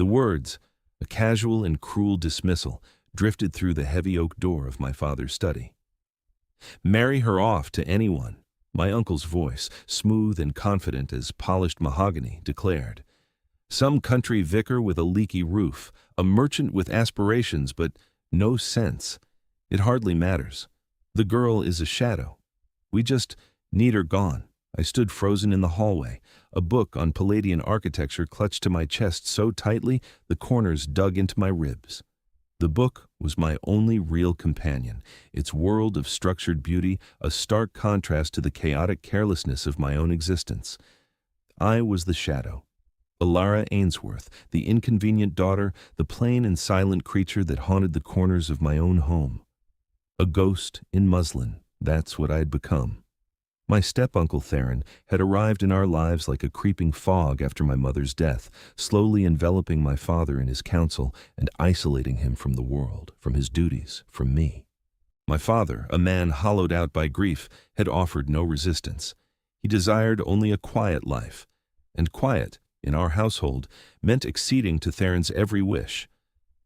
The words, a casual and cruel dismissal, drifted through the heavy oak door of my father's study. "Marry her off to anyone," my uncle's voice, smooth and confident as polished mahogany, declared. "Some country vicar with a leaky roof, a merchant with aspirations but no sense. It hardly matters. The girl is a shadow. We just need her gone." I stood frozen in the hallway, a book on Palladian architecture clutched to my chest so tightly the corners dug into my ribs. The book was my only real companion, its world of structured beauty a stark contrast to the chaotic carelessness of my own existence. I was the shadow. Alara Ainsworth, the inconvenient daughter, the plain and silent creature that haunted the corners of my own home. A ghost in muslin, that's what I had become. My step-uncle Theron had arrived in our lives like a creeping fog after my mother's death, slowly enveloping my father in his counsel and isolating him from the world, from his duties, from me. My father, a man hollowed out by grief, had offered no resistance. He desired only a quiet life, and quiet, in our household, meant acceding to Theron's every wish.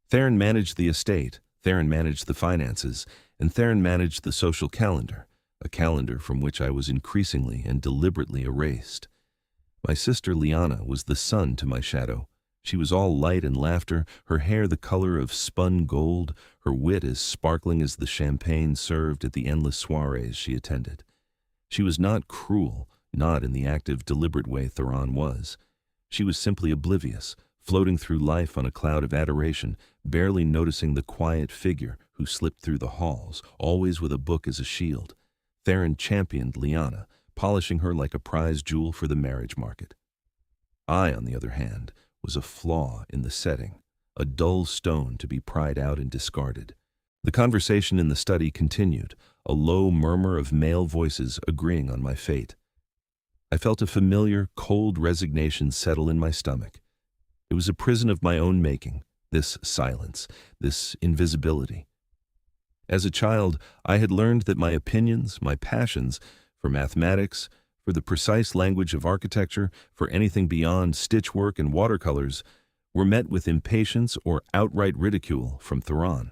Theron managed the estate, Theron managed the finances, and Theron managed the social calendar, a calendar from which I was increasingly and deliberately erased. My sister Liana was the sun to my shadow. She was all light and laughter, her hair the color of spun gold, her wit as sparkling as the champagne served at the endless soirees she attended. She was not cruel, not in the active, deliberate way Theron was. She was simply oblivious, floating through life on a cloud of adoration, barely noticing the quiet figure who slipped through the halls, always with a book as a shield. Theron championed Liana, polishing her like a prize jewel for the marriage market. I, on the other hand, was a flaw in the setting, a dull stone to be pried out and discarded. The conversation in the study continued, a low murmur of male voices agreeing on my fate. I felt a familiar, cold resignation settle in my stomach. It was a prison of my own making, this silence, this invisibility. As a child, I had learned that my opinions, my passions, for mathematics, for the precise language of architecture, for anything beyond stitchwork and watercolors, were met with impatience or outright ridicule from Theron.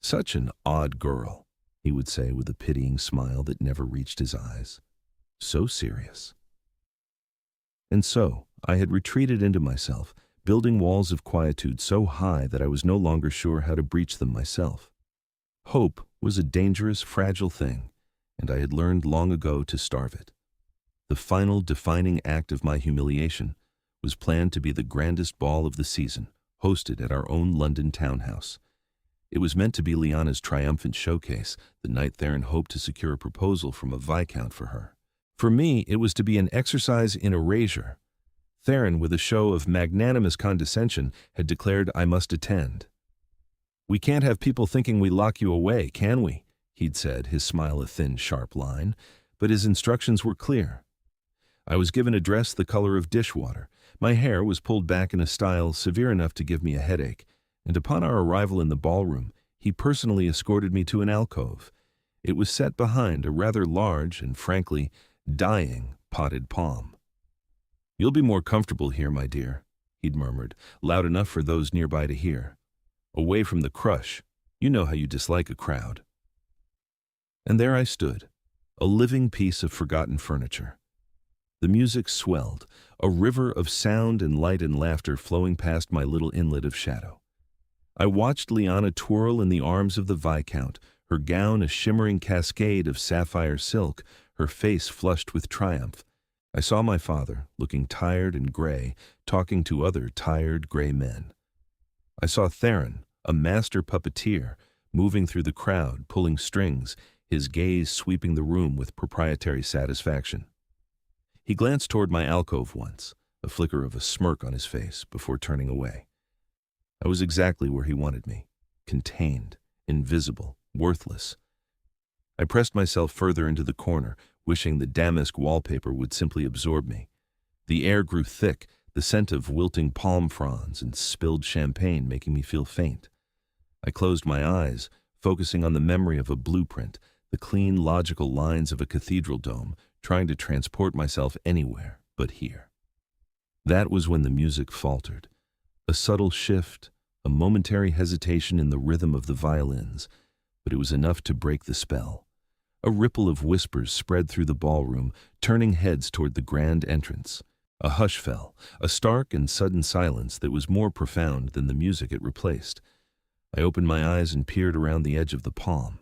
"Such an odd girl," he would say with a pitying smile that never reached his eyes. "So serious." And so, I had retreated into myself, building walls of quietude so high that I was no longer sure how to breach them myself. Hope was a dangerous, fragile thing, and I had learned long ago to starve it. The final defining act of my humiliation was planned to be the grandest ball of the season, hosted at our own London townhouse. It was meant to be Liana's triumphant showcase, the night Theron hoped to secure a proposal from a viscount for her. For me, it was to be an exercise in erasure. Theron, with a show of magnanimous condescension, had declared I must attend. "We can't have people thinking we lock you away, can we?" he'd said, his smile a thin, sharp line, but his instructions were clear. I was given a dress the color of dishwater. My hair was pulled back in a style severe enough to give me a headache, and upon our arrival in the ballroom, he personally escorted me to an alcove. It was set behind a rather large and, frankly, dying potted palm. "You'll be more comfortable here, my dear," he'd murmured, loud enough for those nearby to hear. "Away from the crush. You know how you dislike a crowd." And there I stood, a living piece of forgotten furniture. The music swelled, a river of sound and light and laughter flowing past my little inlet of shadow. I watched Liana twirl in the arms of the Viscount, her gown a shimmering cascade of sapphire silk, her face flushed with triumph. I saw my father, looking tired and gray, talking to other tired, gray men. I saw Theron, a master puppeteer, moving through the crowd, pulling strings, his gaze sweeping the room with proprietary satisfaction. He glanced toward my alcove once, a flicker of a smirk on his face, before turning away. I was exactly where he wanted me, contained, invisible, worthless. I pressed myself further into the corner, wishing the damask wallpaper would simply absorb me. The air grew thick, the scent of wilting palm fronds and spilled champagne making me feel faint. I closed my eyes, focusing on the memory of a blueprint, the clean, logical lines of a cathedral dome, trying to transport myself anywhere but here. That was when the music faltered. A subtle shift, a momentary hesitation in the rhythm of the violins, but it was enough to break the spell. A ripple of whispers spread through the ballroom, turning heads toward the grand entrance. A hush fell, a stark and sudden silence that was more profound than the music it replaced. I opened my eyes and peered around the edge of the palm.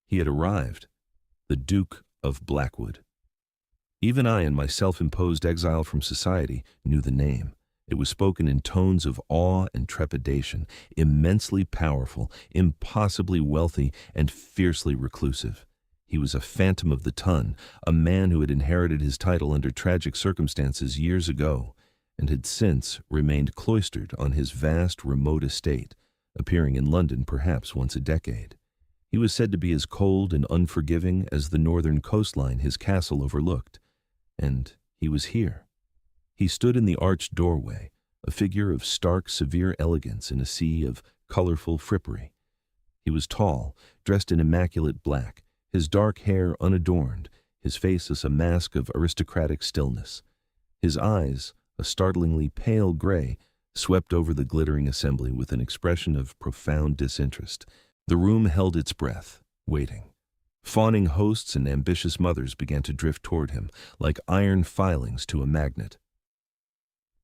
He had arrived, the Duke of Blackwood. Even I, in my self-imposed exile from society, knew the name. It was spoken in tones of awe and trepidation, immensely powerful, impossibly wealthy, and fiercely reclusive. He was a phantom of the ton, a man who had inherited his title under tragic circumstances years ago, and had since remained cloistered on his vast, remote estate, appearing in London perhaps once a decade. He was said to be as cold and unforgiving as the northern coastline his castle overlooked. And he was here. He stood in the arched doorway, a figure of stark, severe elegance in a sea of colorful frippery. He was tall, dressed in immaculate black, his dark hair unadorned, his face as a mask of aristocratic stillness. His eyes, a startlingly pale gray, swept over the glittering assembly with an expression of profound disinterest. The room held its breath, waiting. Fawning hosts and ambitious mothers began to drift toward him, like iron filings to a magnet.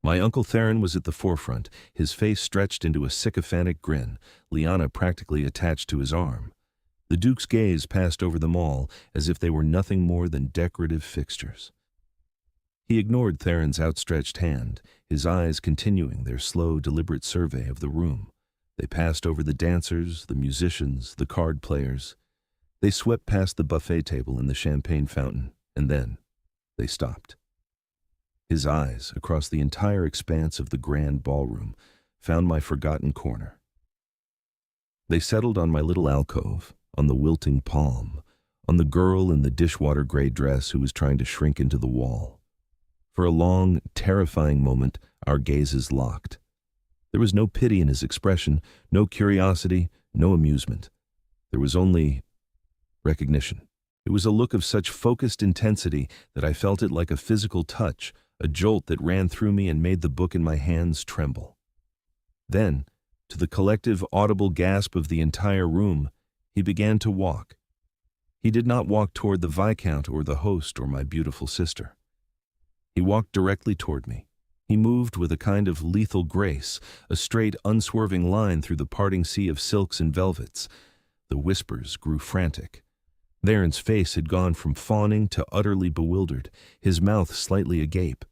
My Uncle Theron was at the forefront, his face stretched into a sycophantic grin, Lyanna practically attached to his arm. The Duke's gaze passed over them all as if they were nothing more than decorative fixtures. He ignored Theron's outstretched hand, his eyes continuing their slow, deliberate survey of the room. They passed over the dancers, the musicians, the card players. They swept past the buffet table and the champagne fountain, and then they stopped. His eyes, across the entire expanse of the grand ballroom, found my forgotten corner. They settled on my little alcove, on the wilting palm, on the girl in the dishwater gray dress who was trying to shrink into the wall. For a long, terrifying moment, our gazes locked. There was no pity in his expression, no curiosity, no amusement. There was only recognition. It was a look of such focused intensity that I felt it like a physical touch, a jolt that ran through me and made the book in my hands tremble. Then, to the collective audible gasp of the entire room, he began to walk. He did not walk toward the Viscount or the host or my beautiful sister. He walked directly toward me. He moved with a kind of lethal grace, a straight, unswerving line through the parting sea of silks and velvets. The whispers grew frantic. Theron's face had gone from fawning to utterly bewildered, his mouth slightly agape.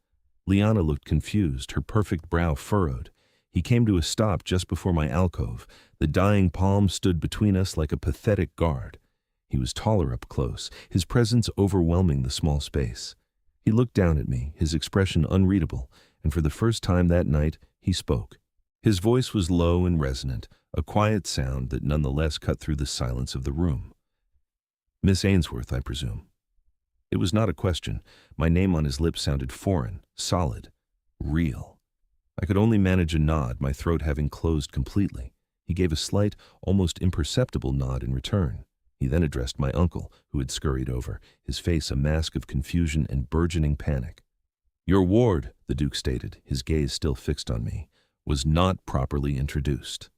Lyanna looked confused, her perfect brow furrowed. He came to a stop just before my alcove. The dying palm stood between us like a pathetic guard. He was taller up close, his presence overwhelming the small space. He looked down at me, his expression unreadable, and for the first time that night, he spoke. His voice was low and resonant, a quiet sound that nonetheless cut through the silence of the room. "Miss Ainsworth, I presume." It was not a question. My name on his lips sounded foreign, solid, real. I could only manage a nod, my throat having closed completely. He gave a slight, almost imperceptible nod in return. He then addressed my uncle, who had scurried over, his face a mask of confusion and burgeoning panic. "Your ward," the Duke stated, his gaze still fixed on me, "was not properly introduced."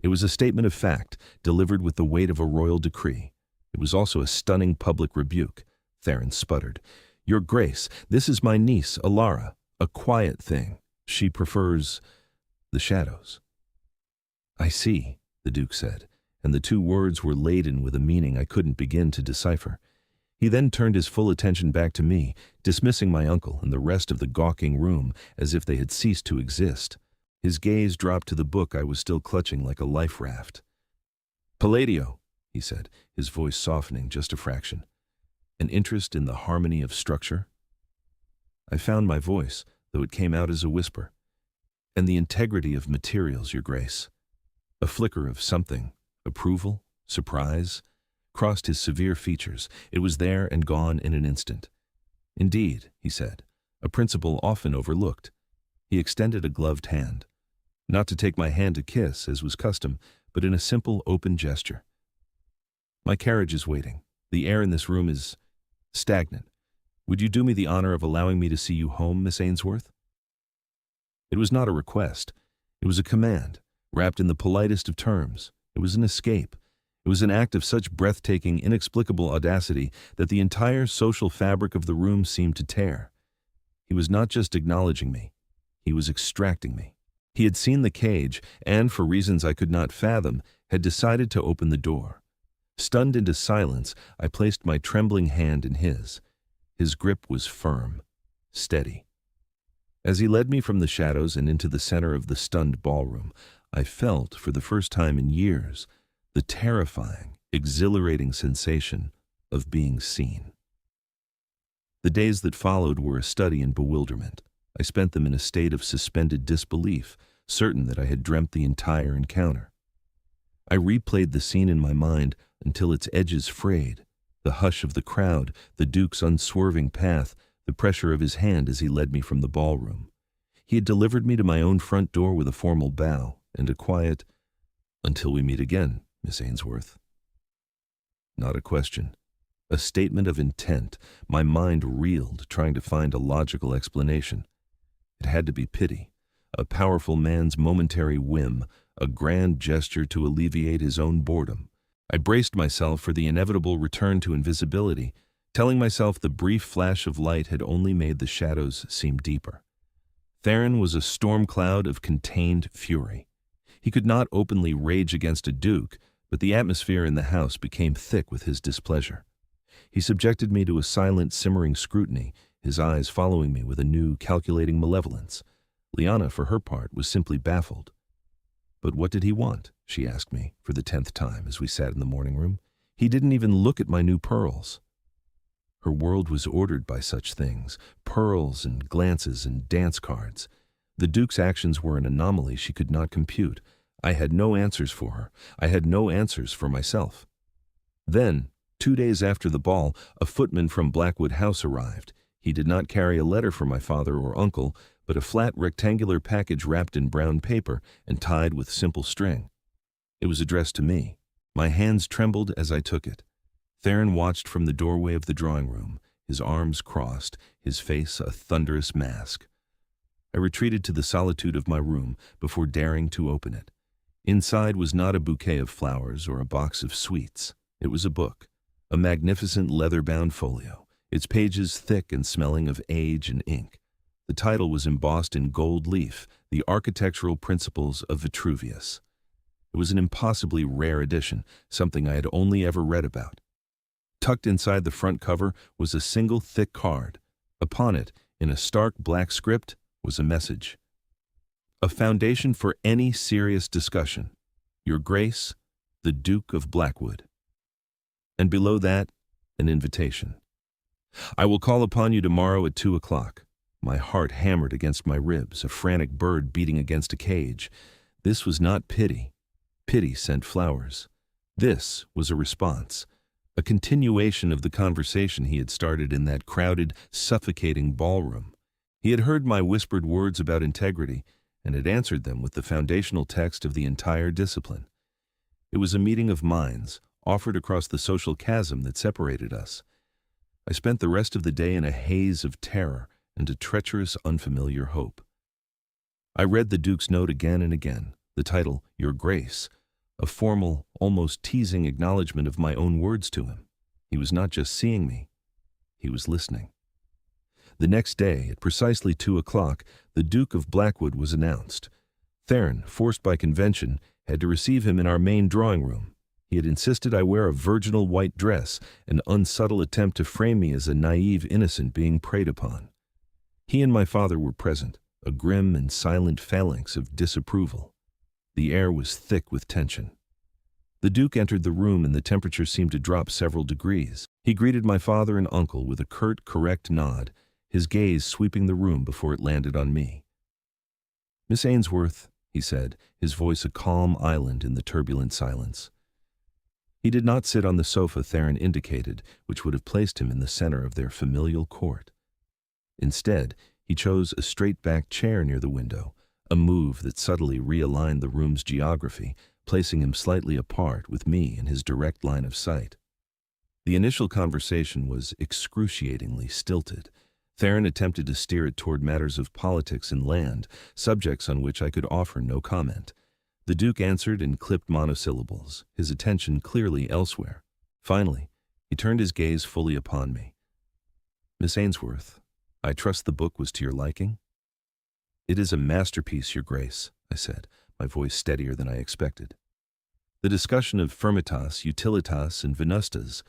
It was a statement of fact, delivered with the weight of a royal decree. It was also a stunning public rebuke. Theron sputtered. "Your Grace, this is my niece, Alara, a quiet thing. She prefers the shadows." "I see," the Duke said, and the two words were laden with a meaning I couldn't begin to decipher. He then turned his full attention back to me, dismissing my uncle and the rest of the gawking room as if they had ceased to exist. His gaze dropped to the book I was still clutching like a life raft. "Palladio," he said, his voice softening just a fraction. "An interest in the harmony of structure?" I found my voice, though it came out as a whisper. "And the integrity of materials, Your Grace." A flicker of something, approval, surprise, crossed his severe features. It was there and gone in an instant. "Indeed," he said, "a principle often overlooked." He extended a gloved hand. Not to take my hand to kiss, as was custom, but in a simple, open gesture. "My carriage is waiting. The air in this room is stagnant. Would you do me the honor of allowing me to see you home, Miss Ainsworth?" It was not a request. It was a command, wrapped in the politest of terms. It was an escape. It was an act of such breathtaking, inexplicable audacity that the entire social fabric of the room seemed to tear. He was not just acknowledging me. He was extracting me. He had seen the cage and, for reasons I could not fathom, had decided to open the door. Stunned into silence, I placed my trembling hand in his. His grip was firm, steady. As he led me from the shadows and into the center of the stunned ballroom, I felt, for the first time in years, the terrifying, exhilarating sensation of being seen. The days that followed were a study in bewilderment. I spent them in a state of suspended disbelief, certain that I had dreamt the entire encounter. I replayed the scene in my mind until its edges frayed, the hush of the crowd, the Duke's unswerving path, the pressure of his hand as he led me from the ballroom. He had delivered me to my own front door with a formal bow and a quiet, "Until we meet again, Miss Ainsworth." Not a question. A statement of intent. My mind reeled, trying to find a logical explanation. It had to be pity, a powerful man's momentary whim, a grand gesture to alleviate his own boredom. I braced myself for the inevitable return to invisibility, telling myself the brief flash of light had only made the shadows seem deeper. Theron was a storm cloud of contained fury. He could not openly rage against a duke, but the atmosphere in the house became thick with his displeasure. He subjected me to a silent, simmering scrutiny, his eyes following me with a new, calculating malevolence. Liana, for her part, was simply baffled. "But what did he want?" she asked me, for the 10th time, as we sat in the morning room. "He didn't even look at my new pearls." Her world was ordered by such things, pearls and glances and dance cards. The Duke's actions were an anomaly she could not compute. I had no answers for her. I had no answers for myself. Then, 2 days after the ball, a footman from Blackwood House arrived. He did not carry a letter for my father or uncle, but a flat rectangular package wrapped in brown paper and tied with simple string. It was addressed to me. My hands trembled as I took it. Theron watched from the doorway of the drawing room, his arms crossed, his face a thunderous mask. I retreated to the solitude of my room before daring to open it. Inside was not a bouquet of flowers or a box of sweets. It was a book, a magnificent leather-bound folio, its pages thick and smelling of age and ink. The title was embossed in gold leaf, The Architectural Principles of Vitruvius. It was an impossibly rare edition, something I had only ever read about. Tucked inside the front cover was a single thick card. Upon it, in a stark black script, was a message. "A foundation for any serious discussion. Your Grace, the Duke of Blackwood." And below that, an invitation. "I will call upon you tomorrow at 2 o'clock. My heart hammered against my ribs, a frantic bird beating against a cage. This was not pity. Pity sent flowers. This was a response, a continuation of the conversation he had started in that crowded, suffocating ballroom. He had heard my whispered words about integrity and had answered them with the foundational text of the entire discipline. It was a meeting of minds, offered across the social chasm that separated us. I spent the rest of the day in a haze of terror and a treacherous, unfamiliar hope. I read the Duke's note again and again, the title, Your Grace, a formal, almost teasing acknowledgement of my own words to him. He was not just seeing me, he was listening. The next day, at precisely 2 o'clock, the Duke of Blackwood was announced. Theron, forced by convention, had to receive him in our main drawing room. He had insisted I wear a virginal white dress, an unsubtle attempt to frame me as a naive innocent being preyed upon. He and my father were present, a grim and silent phalanx of disapproval. The air was thick with tension. The Duke entered the room and the temperature seemed to drop several degrees. He greeted my father and uncle with a curt, correct nod, his gaze sweeping the room before it landed on me. "Miss Ainsworth," he said, his voice a calm island in the turbulent silence. He did not sit on the sofa Theron indicated, which would have placed him in the center of their familial court. Instead, he chose a straight-backed chair near the window, a move that subtly realigned the room's geography, placing him slightly apart with me in his direct line of sight. The initial conversation was excruciatingly stilted. Theron attempted to steer it toward matters of politics and land, subjects on which I could offer no comment. The Duke answered in clipped monosyllables, his attention clearly elsewhere. Finally, he turned his gaze fully upon me. "Miss Ainsworth, I trust the book was to your liking?" "It is a masterpiece, Your Grace," I said, my voice steadier than I expected. The discussion of firmitas, utilitas, and venustas,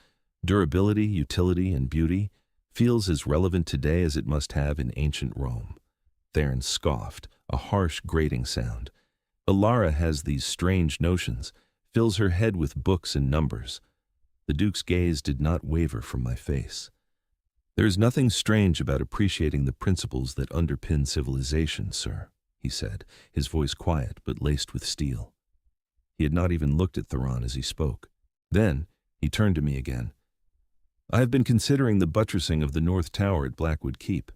durability, utility, and beauty, feels as relevant today as it must have in ancient Rome. Theron scoffed, a harsh, grating sound. Alara has these strange notions, fills her head with books and numbers. The Duke's gaze did not waver from my face. "There is nothing strange about appreciating the principles that underpin civilization, sir," he said, his voice quiet but laced with steel. He had not even looked at Theron as he spoke. Then he turned to me again. "I have been considering the buttressing of the North Tower at Blackwood Keep.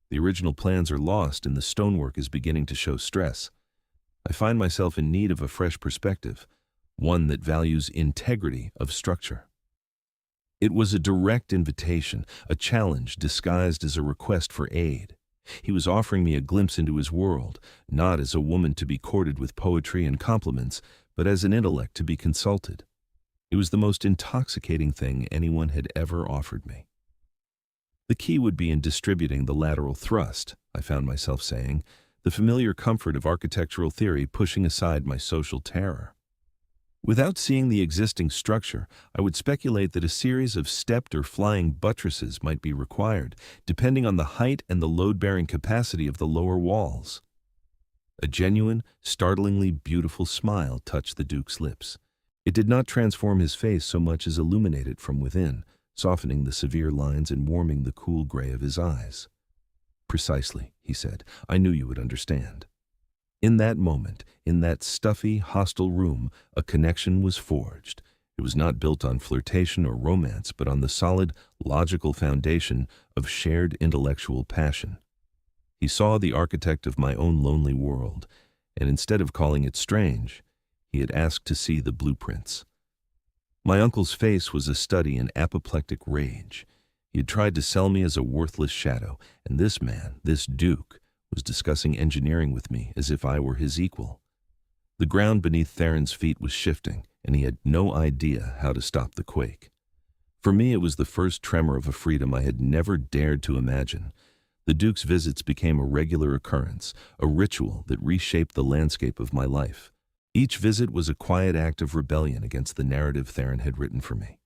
The original plans are lost and the stonework is beginning to show stress. I find myself in need of a fresh perspective, one that values integrity of structure." It was a direct invitation, a challenge disguised as a request for aid. He was offering me a glimpse into his world, not as a woman to be courted with poetry and compliments, but as an intellect to be consulted. It was the most intoxicating thing anyone had ever offered me. The key would be in distributing the lateral thrust, I found myself saying, the familiar comfort of architectural theory pushing aside my social terror. Without seeing the existing structure, I would speculate that a series of stepped or flying buttresses might be required, depending on the height and the load-bearing capacity of the lower walls. A genuine, startlingly beautiful smile touched the Duke's lips. It did not transform his face so much as illuminate it from within, softening the severe lines and warming the cool gray of his eyes. "Precisely," he said. "I knew you would understand." In that moment, in that stuffy, hostile room, a connection was forged. It was not built on flirtation or romance, but on the solid, logical foundation of shared intellectual passion. He saw the architect of my own lonely world, and instead of calling it strange, he had asked to see the blueprints. My uncle's face was a study in apoplectic rage. He had tried to sell me as a worthless shadow, and this man, this Duke, was discussing engineering with me as if I were his equal. The ground beneath Theron's feet was shifting, and he had no idea how to stop the quake. For me, it was the first tremor of a freedom I had never dared to imagine. The Duke's visits became a regular occurrence, a ritual that reshaped the landscape of my life. Each visit was a quiet act of rebellion against the narrative Theron had written for me.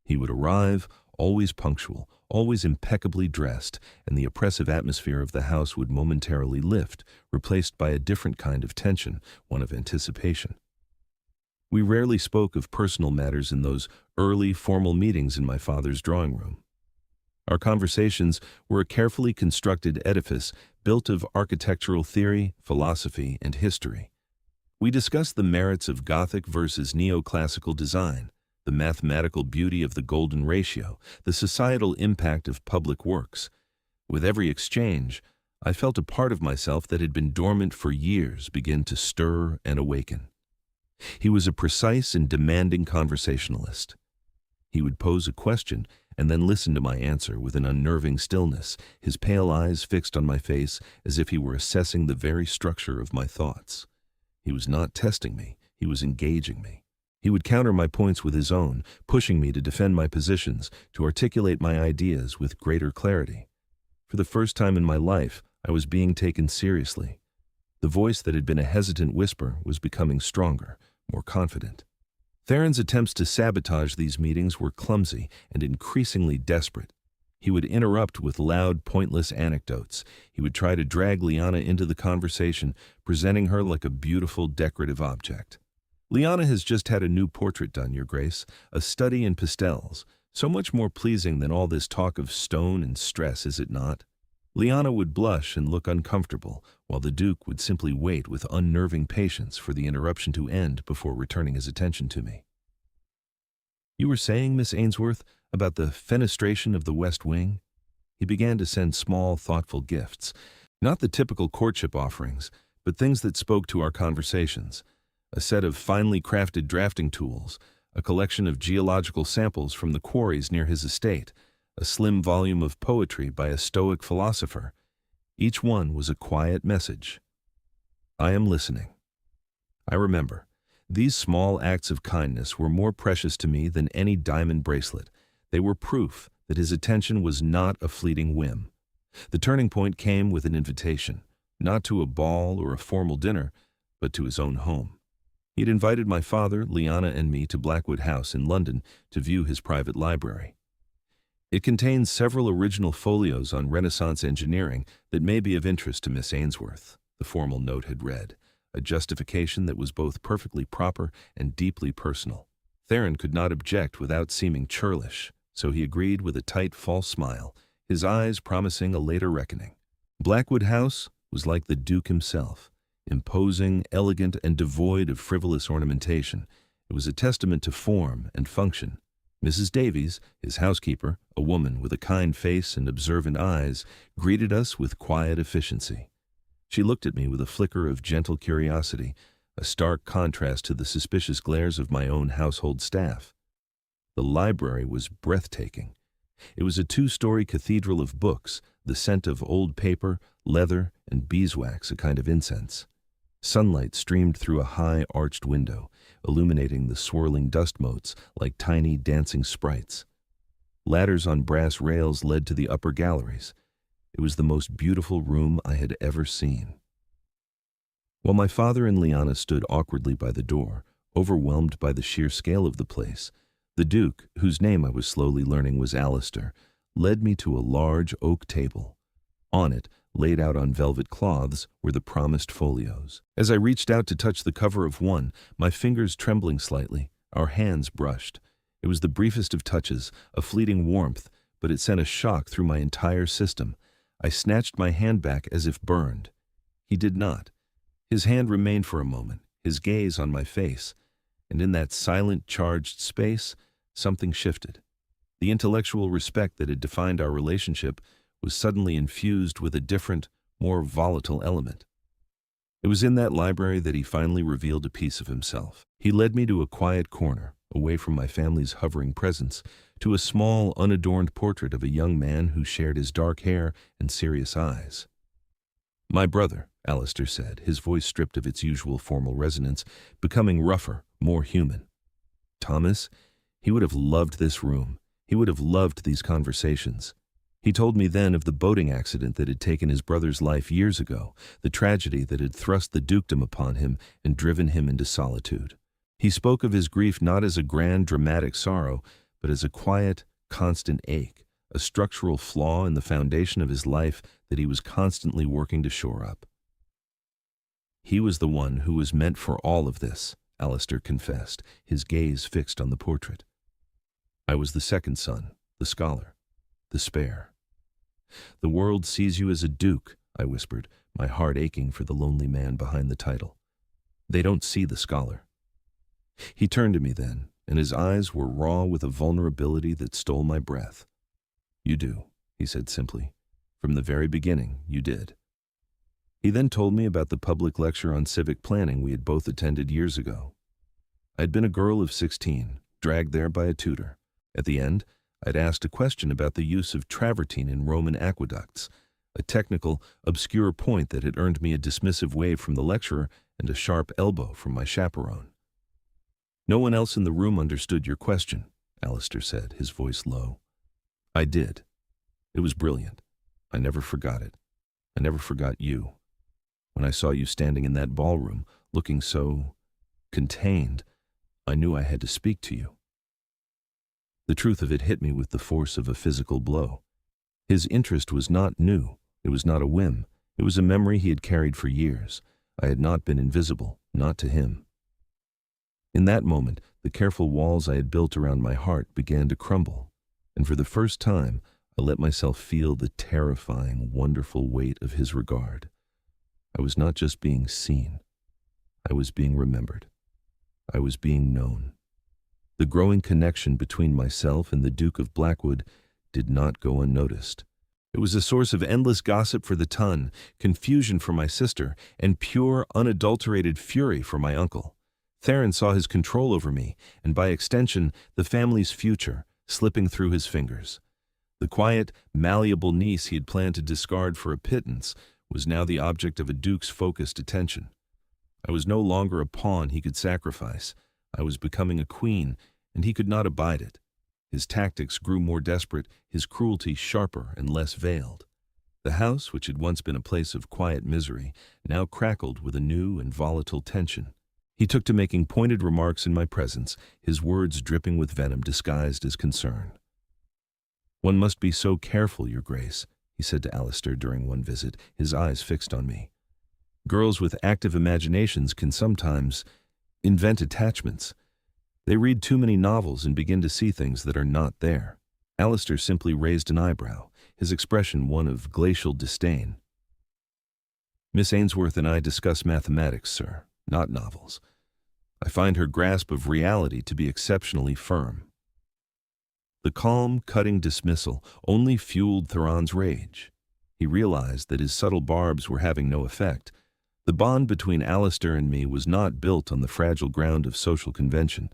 He would arrive, always punctual, always impeccably dressed, and the oppressive atmosphere of the house would momentarily lift, replaced by a different kind of tension, one of anticipation. We rarely spoke of personal matters in those early, formal meetings in my father's drawing room. Our conversations were a carefully constructed edifice built of architectural theory, philosophy, and history. We discussed the merits of Gothic versus neoclassical design, the mathematical beauty of the golden ratio, the societal impact of public works. With every exchange, I felt a part of myself that had been dormant for years begin to stir and awaken. He was a precise and demanding conversationalist. He would pose a question and then listen to my answer with an unnerving stillness, his pale eyes fixed on my face as if he were assessing the very structure of my thoughts. He was not testing me, he was engaging me. He would counter my points with his own, pushing me to defend my positions, to articulate my ideas with greater clarity. For the first time in my life, I was being taken seriously. The voice that had been a hesitant whisper was becoming stronger, more confident. Theron's attempts to sabotage these meetings were clumsy and increasingly desperate. He would interrupt with loud, pointless anecdotes. He would try to drag Liana into the conversation, presenting her like a beautiful, decorative object. "Liana has just had a new portrait done, Your Grace, a study in pastels, so much more pleasing than all this talk of stone and stress, is it not?" Liana would blush and look uncomfortable, while the Duke would simply wait with unnerving patience for the interruption to end before returning his attention to me. "You were saying, Miss Ainsworth, about the fenestration of the West Wing?" He began to send small, thoughtful gifts, not the typical courtship offerings, but things that spoke to our conversations. A set of finely crafted drafting tools, a collection of geological samples from the quarries near his estate, a slim volume of poetry by a Stoic philosopher. Each one was a quiet message. I am listening. I remember. These small acts of kindness were more precious to me than any diamond bracelet. They were proof that his attention was not a fleeting whim. The turning point came with an invitation, not to a ball or a formal dinner, but to his own home. He had invited my father, Liana, and me to Blackwood House in London to view his private library. It contains several original folios on Renaissance engineering that may be of interest to Miss Ainsworth, the formal note had read, a justification that was both perfectly proper and deeply personal. Theron could not object without seeming churlish, so he agreed with a tight, false smile, his eyes promising a later reckoning. Blackwood House was like the Duke himself, imposing, elegant, and devoid of frivolous ornamentation. It was a testament to form and function. Mrs. Davies, his housekeeper, a woman with a kind face and observant eyes, greeted us with quiet efficiency. She looked at me with a flicker of gentle curiosity, a stark contrast to the suspicious glares of my own household staff. The library was breathtaking. It was a 2-story cathedral of books, the scent of old paper, leather, and beeswax, a kind of incense. Sunlight streamed through a high, arched window, illuminating the swirling dust motes like tiny dancing sprites. Ladders on brass rails led to the upper galleries. It was the most beautiful room I had ever seen. While my father and Liana stood awkwardly by the door, overwhelmed by the sheer scale of the place, the Duke, whose name I was slowly learning was Alistair, led me to a large oak table. On it, laid out on velvet cloths, were the promised folios. As I reached out to touch the cover of one, my fingers trembling slightly, our hands brushed. It was the briefest of touches, a fleeting warmth, but it sent a shock through my entire system. I snatched my hand back as if burned. He did not. His hand remained for a moment, his gaze on my face, and in that silent, charged space, something shifted. The intellectual respect that had defined our relationship was suddenly infused with a different, more volatile element. It was in that library that he finally revealed a piece of himself. He led me to a quiet corner, away from my family's hovering presence, to a small, unadorned portrait of a young man who shared his dark hair and serious eyes. "My brother," Alistair said, his voice stripped of its usual formal resonance, becoming rougher, more human. "Thomas, he would have loved this room. He would have loved these conversations." He told me then of the boating accident that had taken his brother's life years ago, the tragedy that had thrust the dukedom upon him and driven him into solitude. He spoke of his grief not as a grand, dramatic sorrow, but as a quiet, constant ache, a structural flaw in the foundation of his life that he was constantly working to shore up. "He was the one who was meant for all of this," Alistair confessed, his gaze fixed on the portrait. "I was the second son, the scholar, the spare." "The world sees you as a duke," I whispered, my heart aching for the lonely man behind the title. "They don't see the scholar." He turned to me then, and his eyes were raw with a vulnerability that stole my breath. "You do," he said simply. "From the very beginning, you did." He then told me about the public lecture on civic planning we had both attended years ago. I had been a girl of 16, dragged there by a tutor. At the end, I'd asked a question about the use of travertine in Roman aqueducts, a technical, obscure point that had earned me a dismissive wave from the lecturer and a sharp elbow from my chaperone. "No one else in the room understood your question," Alistair said, his voice low. "I did. It was brilliant. I never forgot it. I never forgot you. When I saw you standing in that ballroom, looking so contained, I knew I had to speak to you." The truth of it hit me with the force of a physical blow. His interest was not new. It was not a whim. It was a memory he had carried for years. I had not been invisible, not to him. In that moment, the careful walls I had built around my heart began to crumble, and for the first time, I let myself feel the terrifying, wonderful weight of his regard. I was not just being seen. I was being remembered. I was being known. The growing connection between myself and the Duke of Blackwood did not go unnoticed. It was a source of endless gossip for the ton, confusion for my sister, and pure, unadulterated fury for my uncle. Theron saw his control over me, and by extension, the family's future, slipping through his fingers. The quiet, malleable niece he had planned to discard for a pittance was now the object of a duke's focused attention. I was no longer a pawn he could sacrifice. I was becoming a queen, and he could not abide it. His tactics grew more desperate, his cruelty sharper and less veiled. The house, which had once been a place of quiet misery, now crackled with a new and volatile tension. He took to making pointed remarks in my presence, his words dripping with venom disguised as concern. "One must be so careful, Your Grace," he said to Alistair during one visit, his eyes fixed on me. "Girls with active imaginations can sometimes invent attachments. They read too many novels and begin to see things that are not there." Alistair simply raised an eyebrow, his expression one of glacial disdain. "Miss Ainsworth and I discuss mathematics, sir, not novels. I find her grasp of reality to be exceptionally firm." The calm, cutting dismissal only fueled Theron's rage. He realized that his subtle barbs were having no effect. The bond between Alistair and me was not built on the fragile ground of social convention.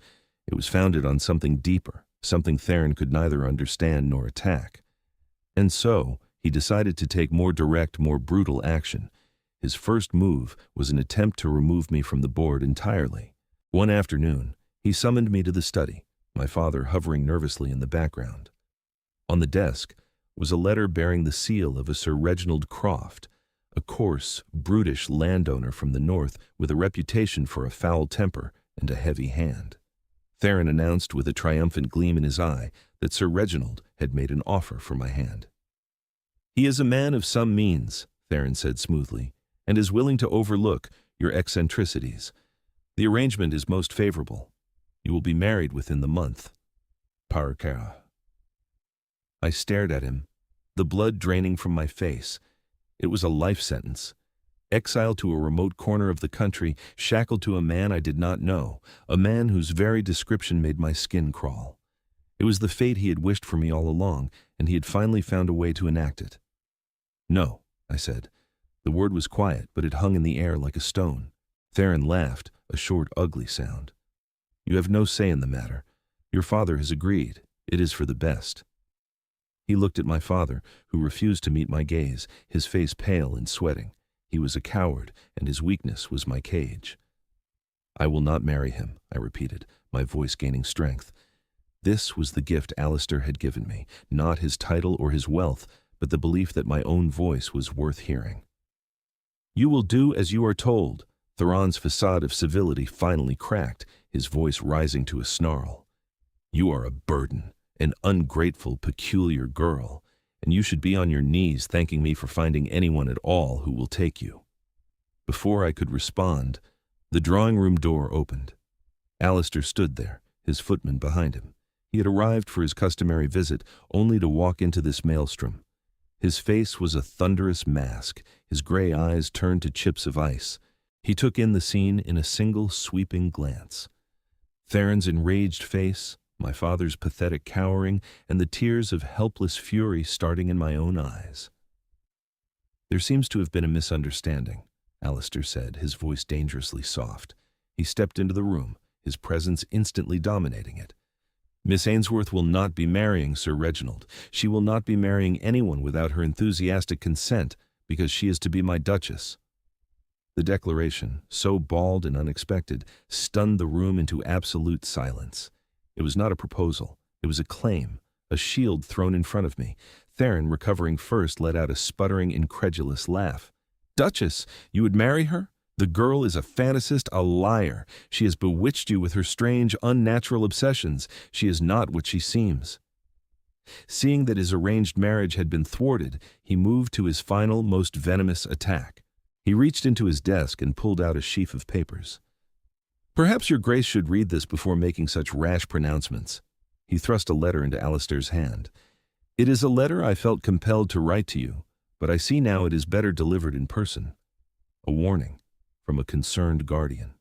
It was founded on something deeper, something Theron could neither understand nor attack. And so, he decided to take more direct, more brutal action. His first move was an attempt to remove me from the board entirely. One afternoon, he summoned me to the study, my father hovering nervously in the background. On the desk was a letter bearing the seal of a Sir Reginald Croft, a coarse, brutish landowner from the north with a reputation for a foul temper and a heavy hand. Theron announced with a triumphant gleam in his eye that Sir Reginald had made an offer for my hand. "He is a man of some means," Theron said smoothly, "and is willing to overlook your eccentricities. The arrangement is most favorable. You will be married within the month. Par cœur." I stared at him, the blood draining from my face. It was a life sentence. Exiled to a remote corner of the country, shackled to a man I did not know, a man whose very description made my skin crawl. It was the fate he had wished for me all along, and he had finally found a way to enact it. "No," I said. The word was quiet, but it hung in the air like a stone. Theron laughed, a short, ugly sound. "You have no say in the matter. Your father has agreed. It is for the best." He looked at my father, who refused to meet my gaze, his face pale and sweating. He was a coward, and his weakness was my cage. "I will not marry him," I repeated, my voice gaining strength. This was the gift Alistair had given me, not his title or his wealth, but the belief that my own voice was worth hearing. "You will do as you are told." Theron's facade of civility finally cracked, his voice rising to a snarl. "You are a burden, an ungrateful, peculiar girl, and you should be on your knees thanking me for finding anyone at all who will take you." Before I could respond, the drawing-room door opened. Alistair stood there, his footman behind him. He had arrived for his customary visit, only to walk into this maelstrom. His face was a thunderous mask, his gray eyes turned to chips of ice. He took in the scene in a single sweeping glance. Theron's enraged face, my father's pathetic cowering, and the tears of helpless fury starting in my own eyes. "There seems to have been a misunderstanding," Alistair said, his voice dangerously soft. He stepped into the room, his presence instantly dominating it. "Miss Ainsworth will not be marrying Sir Reginald. She will not be marrying anyone without her enthusiastic consent, because she is to be my Duchess." The declaration, so bald and unexpected, stunned the room into absolute silence. It was not a proposal. It was a claim, a shield thrown in front of me. Theron, recovering first, let out a sputtering, incredulous laugh. "Duchess, you would marry her? The girl is a fantasist, a liar. She has bewitched you with her strange, unnatural obsessions. She is not what she seems." Seeing that his arranged marriage had been thwarted, he moved to his final, most venomous attack. He reached into his desk and pulled out a sheaf of papers. "Perhaps your grace should read this before making such rash pronouncements." He thrust a letter into Alistair's hand. "It is a letter I felt compelled to write to you, but I see now it is better delivered in person. A warning from a concerned guardian."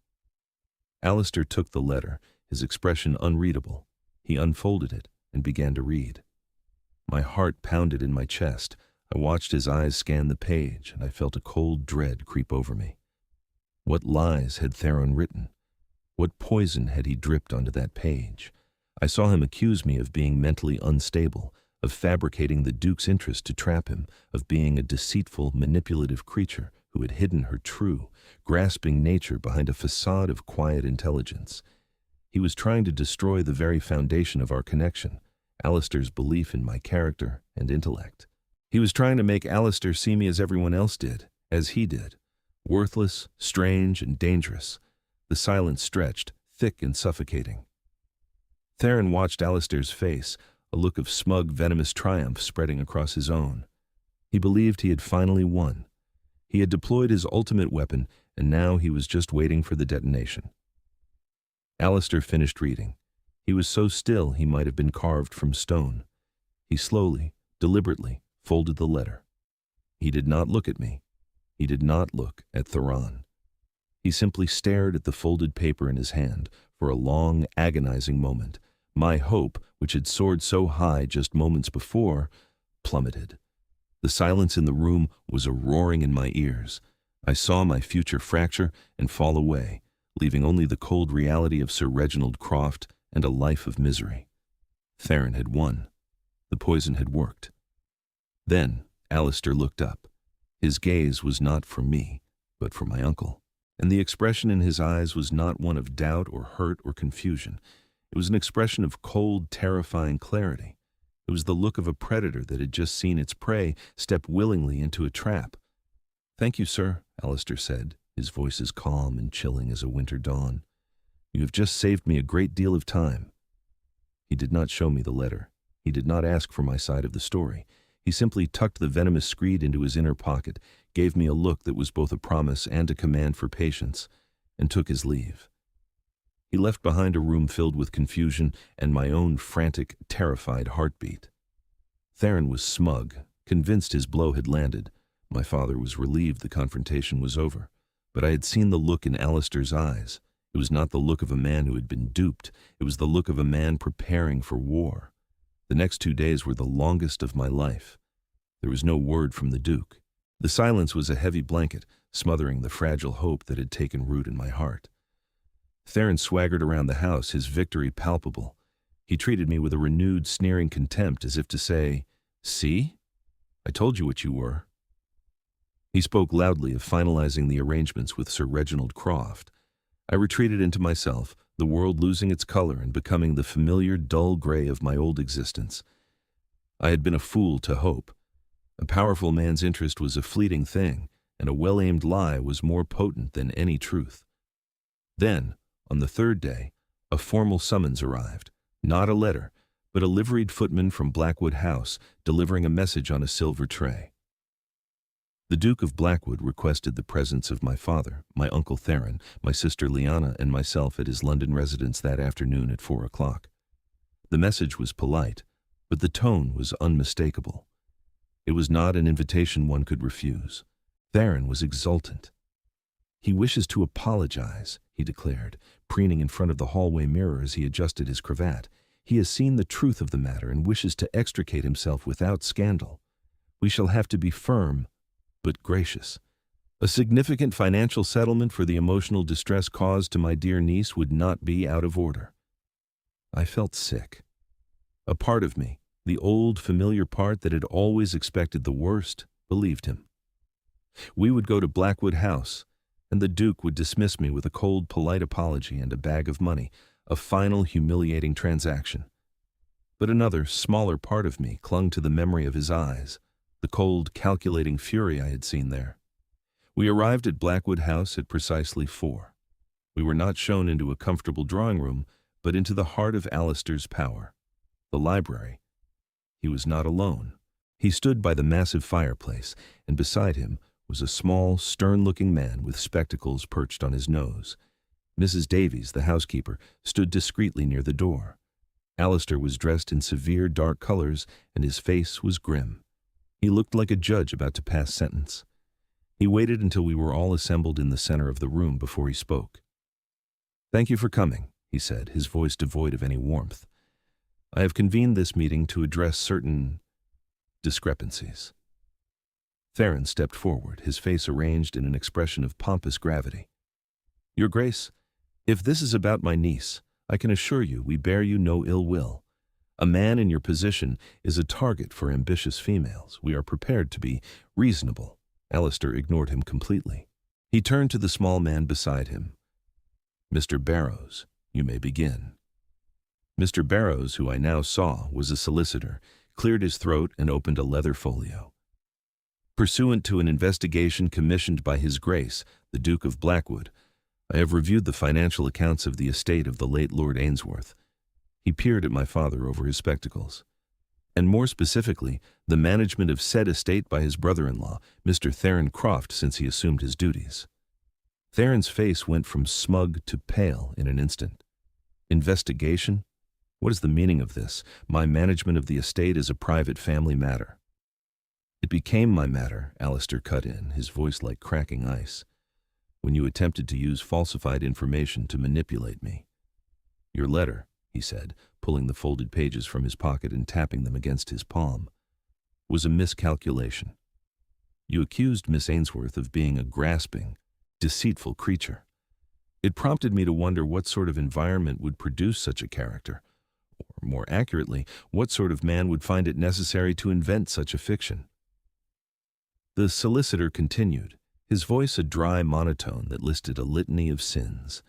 Alistair took the letter, his expression unreadable. He unfolded it and began to read. My heart pounded in my chest. I watched his eyes scan the page, and I felt a cold dread creep over me. What lies had Theron written? What poison had he dripped onto that page? I saw him accuse me of being mentally unstable, of fabricating the Duke's interest to trap him, of being a deceitful, manipulative creature who had hidden her true, grasping nature behind a facade of quiet intelligence. He was trying to destroy the very foundation of our connection, Alistair's belief in my character and intellect. He was trying to make Alistair see me as everyone else did, as he did, worthless, strange, and dangerous. The silence stretched, thick and suffocating. Theron watched Alistair's face, a look of smug, venomous triumph spreading across his own. He believed he had finally won. He had deployed his ultimate weapon, and now he was just waiting for the detonation. Alistair finished reading. He was so still he might have been carved from stone. He slowly, deliberately, folded the letter. He did not look at me. He did not look at Theron. He simply stared at the folded paper in his hand for a long, agonizing moment. My hope, which had soared so high just moments before, plummeted. The silence in the room was a roaring in my ears. I saw my future fracture and fall away, leaving only the cold reality of Sir Reginald Croft and a life of misery. Theron had won. The poison had worked. Then Alistair looked up. His gaze was not for me, but for my uncle, and the expression in his eyes was not one of doubt or hurt or confusion. It was an expression of cold, terrifying clarity. It was the look of a predator that had just seen its prey step willingly into a trap. "Thank you, sir," Alistair said, his voice as calm and chilling as a winter dawn. "You have just saved me a great deal of time." He did not show me the letter. He did not ask for my side of the story. He simply tucked the venomous screed into his inner pocket, gave me a look that was both a promise and a command for patience, and took his leave. He left behind a room filled with confusion and my own frantic, terrified heartbeat. Theron was smug, convinced his blow had landed. My father was relieved the confrontation was over, but I had seen the look in Alistair's eyes. It was not the look of a man who had been duped. It was the look of a man preparing for war. The next 2 days were the longest of my life. There was no word from the Duke. The silence was a heavy blanket, smothering the fragile hope that had taken root in my heart. Theron swaggered around the house, his victory palpable. He treated me with a renewed, sneering contempt, as if to say, "See? I told you what you were." He spoke loudly of finalizing the arrangements with Sir Reginald Croft. I retreated into myself, the world losing its color and becoming the familiar, dull gray of my old existence. I had been a fool to hope. A powerful man's interest was a fleeting thing, and a well-aimed lie was more potent than any truth. Then, on the third day, a formal summons arrived. Not a letter, but a liveried footman from Blackwood House delivering a message on a silver tray. The Duke of Blackwood requested the presence of my father, my uncle Theron, my sister Lyanna, and myself at his London residence that afternoon at 4 o'clock. The message was polite, but the tone was unmistakable. It was not an invitation one could refuse. Theron was exultant. "He wishes to apologize," he declared, preening in front of the hallway mirror as he adjusted his cravat. "He has seen the truth of the matter and wishes to extricate himself without scandal. We shall have to be firm, but gracious. A significant financial settlement for the emotional distress caused to my dear niece would not be out of order." I felt sick. A part of me, the old, familiar part that had always expected the worst, believed him. We would go to Blackwood House, and the Duke would dismiss me with a cold, polite apology and a bag of money, a final, humiliating transaction. But another, smaller part of me clung to the memory of his eyes, the cold, calculating fury I had seen there. We arrived at Blackwood House at precisely 4. We were not shown into a comfortable drawing room, but into the heart of Alistair's power, the library. He was not alone. He stood by the massive fireplace, and beside him was a small, stern-looking man with spectacles perched on his nose. Mrs. Davies, the housekeeper, stood discreetly near the door. Alistair was dressed in severe, dark colors, and his face was grim. He looked like a judge about to pass sentence. He waited until we were all assembled in the center of the room before he spoke. "Thank you for coming," he said, his voice devoid of any warmth. "I have convened this meeting to address certain discrepancies." Theron stepped forward, his face arranged in an expression of pompous gravity. "Your Grace, if this is about my niece, I can assure you we bear you no ill will. A man in your position is a target for ambitious females. We are prepared to be reasonable." Alistair ignored him completely. He turned to the small man beside him. "Mr. Barrows, you may begin." Mr. Barrows, who I now saw was a solicitor, cleared his throat and opened a leather folio. "Pursuant to an investigation commissioned by His Grace, the Duke of Blackwood, I have reviewed the financial accounts of the estate of the late Lord Ainsworth." He peered at my father over his spectacles. "And more specifically, the management of said estate by his brother-in-law, Mr. Theron Croft, since he assumed his duties." Theron's face went from smug to pale in an instant. "Investigation? What is the meaning of this? My management of the estate is a private family matter." "It became my matter," Alistair cut in, his voice like cracking ice, "when you attempted to use falsified information to manipulate me. Your letter," he said, pulling the folded pages from his pocket and tapping them against his palm, "was a miscalculation. You accused Miss Ainsworth of being a grasping, deceitful creature. It prompted me to wonder what sort of environment would produce such a character, or more accurately, what sort of man would find it necessary to invent such a fiction." The solicitor continued, his voice a dry monotone that listed a litany of sins.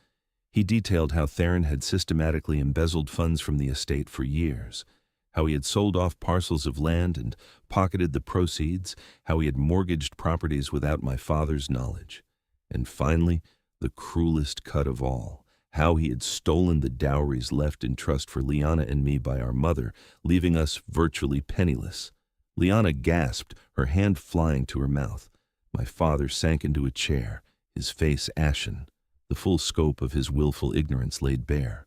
He detailed how Theron had systematically embezzled funds from the estate for years, how he had sold off parcels of land and pocketed the proceeds, how he had mortgaged properties without my father's knowledge, and finally, the cruelest cut of all, how he had stolen the dowries left in trust for Liana and me by our mother, leaving us virtually penniless. Liana gasped, her hand flying to her mouth. My father sank into a chair, his face ashen, the full scope of his willful ignorance laid bare.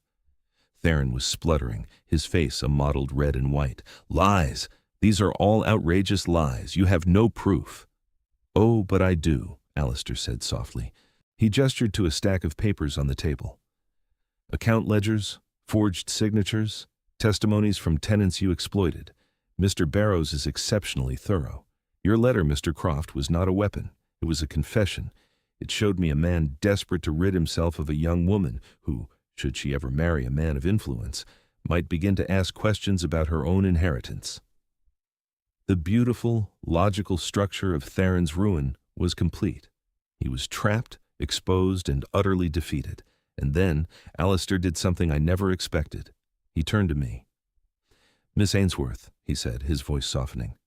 Theron was spluttering, his face a mottled red and white. "Lies! These are all outrageous lies. You have no proof." "Oh, but I do," Alistair said softly. He gestured to a stack of papers on the table. "Account ledgers, forged signatures, testimonies from tenants you exploited. Mr. Barrows is exceptionally thorough. Your letter, Mr. Croft, was not a weapon. It was a confession. It showed me a man desperate to rid himself of a young woman who, should she ever marry a man of influence, might begin to ask questions about her own inheritance." The beautiful, logical structure of Theron's ruin was complete. He was trapped, exposed, and utterly defeated. And then Alistair did something I never expected. He turned to me. "Miss Ainsworth," he said, his voice softening.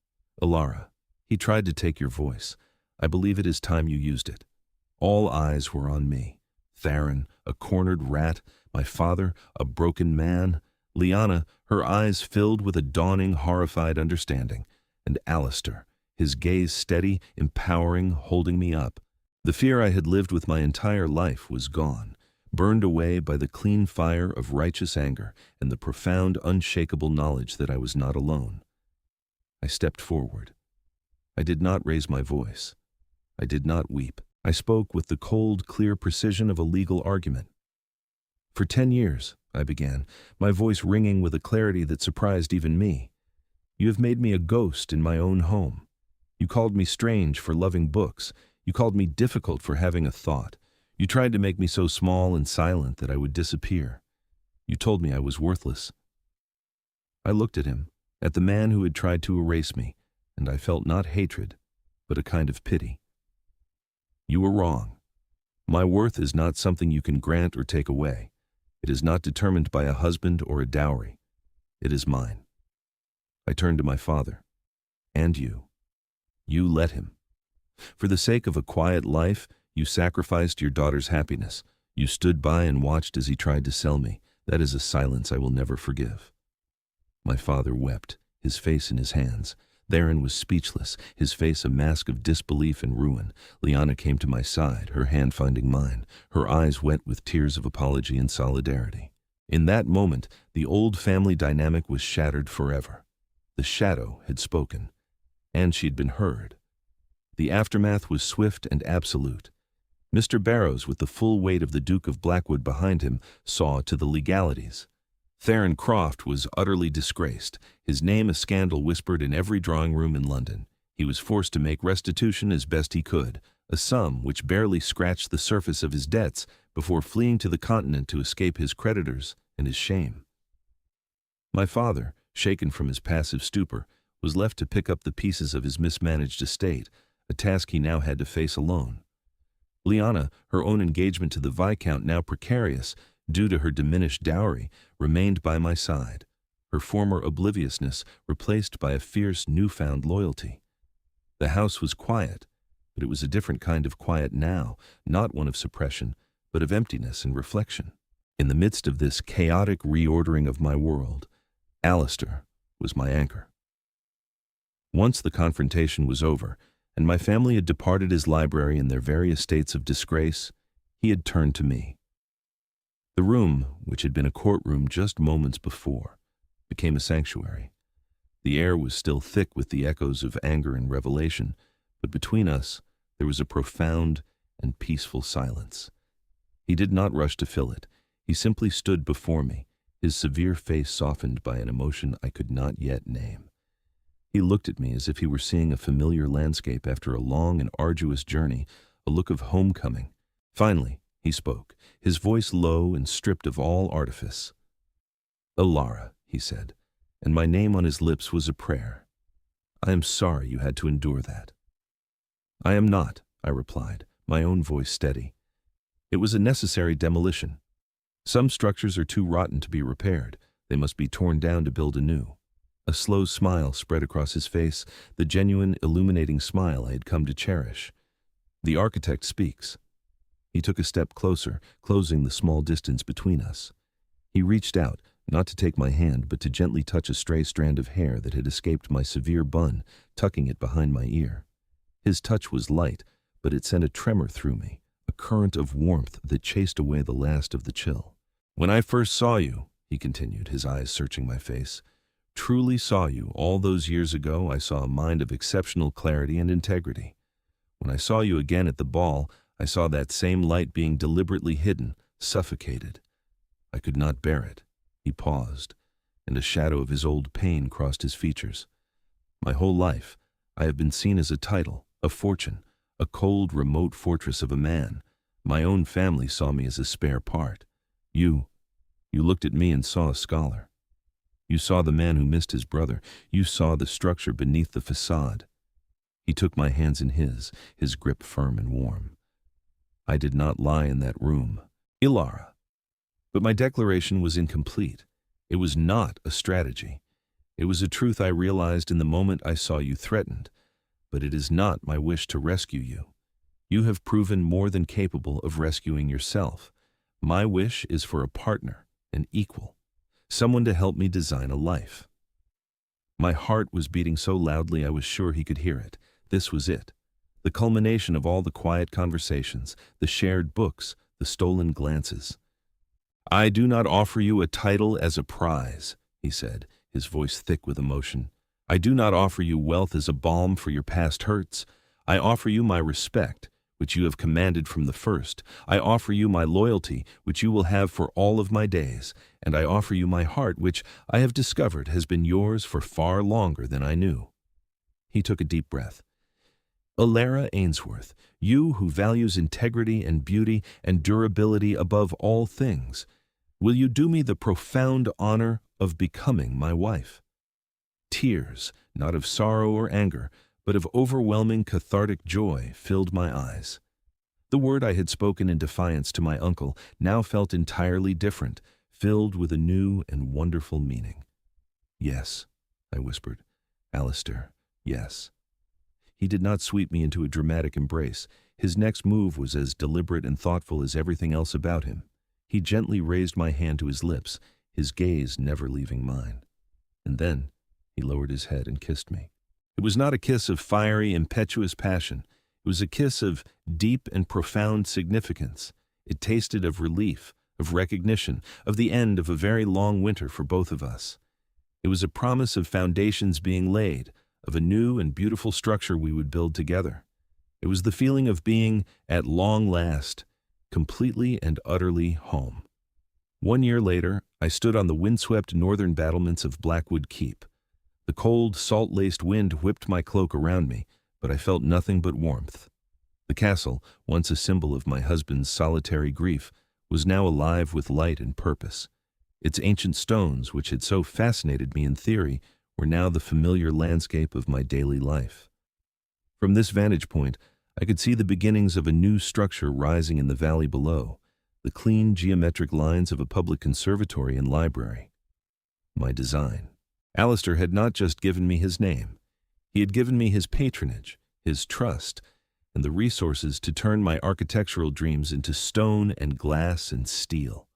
"Alara, he tried to take your voice. I believe it is time you used it." All eyes were on me. Theron, a cornered rat, my father, a broken man, Liana, her eyes filled with a dawning, horrified understanding, and Alistair, his gaze steady, empowering, holding me up. The fear I had lived with my entire life was gone, burned away by the clean fire of righteous anger and the profound, unshakable knowledge that I was not alone. I stepped forward. I did not raise my voice. I did not weep. I spoke with the cold, clear precision of a legal argument. "For 10 years, I began, my voice ringing with a clarity that surprised even me. You have made me a ghost in my own home. You called me strange for loving books. You called me difficult for having a thought. You tried to make me so small and silent that I would disappear. You told me I was worthless." I looked at him, at the man who had tried to erase me, and I felt not hatred, but a kind of pity. "You were wrong. My worth is not something you can grant or take away. It is not determined by a husband or a dowry. It is mine." I turned to my father. "And you. You let him. For the sake of a quiet life, you sacrificed your daughter's happiness. You stood by and watched as he tried to sell me. That is a silence I will never forgive." My father wept, his face in his hands. Theron was speechless, his face a mask of disbelief and ruin. Liana came to my side, her hand finding mine, her eyes wet with tears of apology and solidarity. In that moment, the old family dynamic was shattered forever. The shadow had spoken, and she'd been heard. The aftermath was swift and absolute. Mr. Barrows, with the full weight of the Duke of Blackwood behind him, saw to the legalities. Theron Croft was utterly disgraced, his name a scandal whispered in every drawing-room in London. He was forced to make restitution as best he could, a sum which barely scratched the surface of his debts before fleeing to the continent to escape his creditors and his shame. My father, shaken from his passive stupor, was left to pick up the pieces of his mismanaged estate, a task he now had to face alone. Liana, her own engagement to the Viscount now precarious due to her diminished dowry, remained by my side, her former obliviousness replaced by a fierce newfound loyalty. The house was quiet, but it was a different kind of quiet now, not one of suppression, but of emptiness and reflection. In the midst of this chaotic reordering of my world, Alistair was my anchor. Once the confrontation was over, and my family had departed his library in their various states of disgrace, he had turned to me. The room, which had been a courtroom just moments before, became a sanctuary. The air was still thick with the echoes of anger and revelation, but between us there was a profound and peaceful silence. He did not rush to fill it. He simply stood before me, his severe face softened by an emotion I could not yet name. He looked at me as if he were seeing a familiar landscape after a long and arduous journey, a look of homecoming. Finally, he spoke, his voice low and stripped of all artifice. "Ilara," he said, and my name on his lips was a prayer. "I am sorry you had to endure that." "I am not," I replied, my own voice steady. "It was a necessary demolition. Some structures are too rotten to be repaired. They must be torn down to build anew." A slow smile spread across his face, the genuine, illuminating smile I had come to cherish. "The architect speaks." He took a step closer, closing the small distance between us. He reached out, not to take my hand, but to gently touch a stray strand of hair that had escaped my severe bun, tucking it behind my ear. His touch was light, but it sent a tremor through me, a current of warmth that chased away the last of the chill. "When I first saw you," he continued, his eyes searching my face, "truly saw you all those years ago, I saw a mind of exceptional clarity and integrity. When I saw you again at the ball, I saw that same light being deliberately hidden, suffocated. I could not bear it." He paused, and a shadow of his old pain crossed his features. "My whole life, I have been seen as a title, a fortune, a cold, remote fortress of a man. My own family saw me as a spare part. You looked at me and saw a scholar. You saw the man who missed his brother. You saw the structure beneath the facade." He took my hands in his grip firm and warm. "I did not lie in that room, Ilara." But my declaration was incomplete. It was not a strategy. It was a truth I realized in the moment I saw you threatened. But it is not my wish to rescue you. You have proven more than capable of rescuing yourself. My wish is for a partner, an equal, someone to help me design a life. My heart was beating so loudly I was sure he could hear it. This was it. The culmination of all the quiet conversations, the shared books, the stolen glances. "I do not offer you a title as a prize," he said, his voice thick with emotion. "I do not offer you wealth as a balm for your past hurts. I offer you my respect, which you have commanded from the first. I offer you my loyalty, which you will have for all of my days. And I offer you my heart, which I have discovered has been yours for far longer than I knew." He took a deep breath. "Ilara Ainsworth, you who values integrity and beauty and durability above all things, will you do me the profound honor of becoming my wife?" Tears, not of sorrow or anger, but of overwhelming cathartic joy, filled my eyes. The word I had spoken in defiance to my uncle now felt entirely different, filled with a new and wonderful meaning. "Yes," I whispered. "Alistair, yes." He did not sweep me into a dramatic embrace. His next move was as deliberate and thoughtful as everything else about him. He gently raised my hand to his lips, his gaze never leaving mine. And then he lowered his head and kissed me. It was not a kiss of fiery, impetuous passion. It was a kiss of deep and profound significance. It tasted of relief, of recognition, of the end of a very long winter for both of us. It was a promise of foundations being laid, of a new and beautiful structure we would build together. It was the feeling of being, at long last, completely and utterly home. 1 year later, I stood on the windswept northern battlements of Blackwood Keep. The cold, salt-laced wind whipped my cloak around me, but I felt nothing but warmth. The castle, once a symbol of my husband's solitary grief, was now alive with light and purpose. Its ancient stones, which had so fascinated me in theory, were now the familiar landscape of my daily life. From this vantage point, I could see the beginnings of a new structure rising in the valley below, the clean geometric lines of a public conservatory and library. My design. Alistair had not just given me his name. He had given me his patronage, his trust, and the resources to turn my architectural dreams into stone and glass and steel.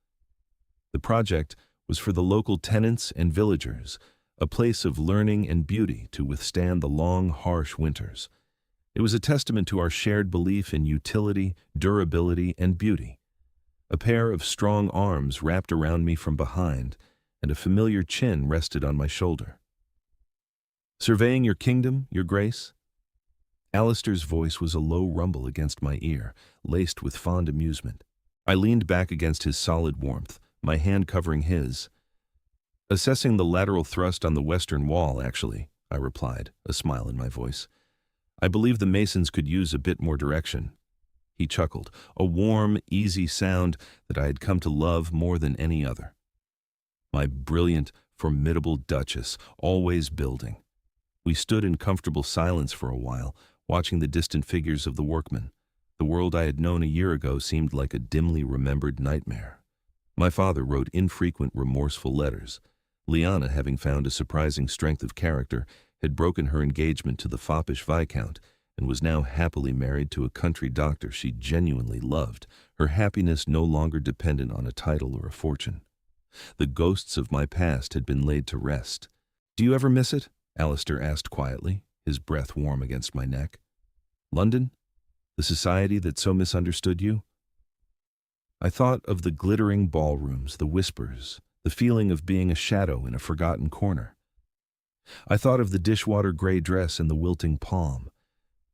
The project was for the local tenants and villagers, a place of learning and beauty to withstand the long, harsh winters. It was a testament to our shared belief in utility, durability, and beauty. A pair of strong arms wrapped around me from behind, and a familiar chin rested on my shoulder. "Surveying your kingdom, your grace?" Alistair's voice was a low rumble against my ear, laced with fond amusement. I leaned back against his solid warmth, my hand covering his. "Assessing the lateral thrust on the western wall, actually," I replied, a smile in my voice. "I believe the masons could use a bit more direction." He chuckled, a warm, easy sound that I had come to love more than any other. My brilliant, formidable Duchess, always building. We stood in comfortable silence for a while, watching the distant figures of the workmen. The world I had known a year ago seemed like a dimly remembered nightmare. My father wrote infrequent, remorseful letters. Liana, having found a surprising strength of character, had broken her engagement to the foppish Viscount and was now happily married to a country doctor she genuinely loved, her happiness no longer dependent on a title or a fortune. The ghosts of my past had been laid to rest. "Do you ever miss it?" Alistair asked quietly, his breath warm against my neck. "London? The society that so misunderstood you?" I thought of the glittering ballrooms, the whispers, the feeling of being a shadow in a forgotten corner. I thought of the dishwater gray dress and the wilting palm.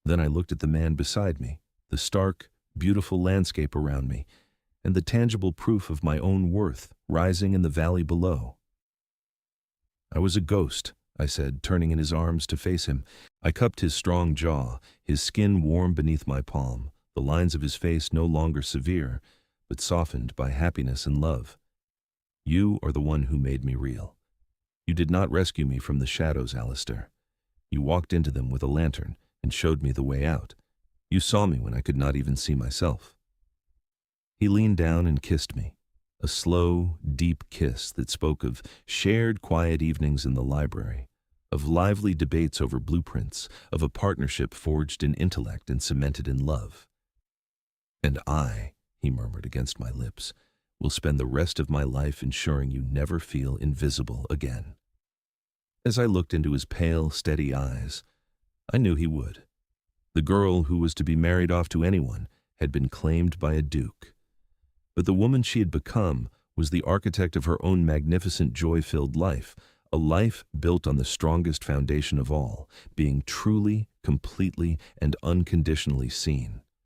Then I looked at the man beside me, the stark, beautiful landscape around me, and the tangible proof of my own worth rising in the valley below. "I was a ghost," I said, turning in his arms to face him. I cupped his strong jaw, his skin warm beneath my palm, the lines of his face no longer severe, but softened by happiness and love. "You are the one who made me real. You did not rescue me from the shadows, Alistair. You walked into them with a lantern and showed me the way out. You saw me when I could not even see myself." He leaned down and kissed me, a slow, deep kiss that spoke of shared quiet evenings in the library, of lively debates over blueprints, of a partnership forged in intellect and cemented in love. "And I," he murmured against my lips, "will spend the rest of my life ensuring you never feel invisible again." As I looked into his pale, steady eyes, I knew he would. The girl who was to be married off to anyone had been claimed by a duke. But the woman she had become was the architect of her own magnificent, joy-filled life, a life built on the strongest foundation of all, being truly, completely, and unconditionally seen.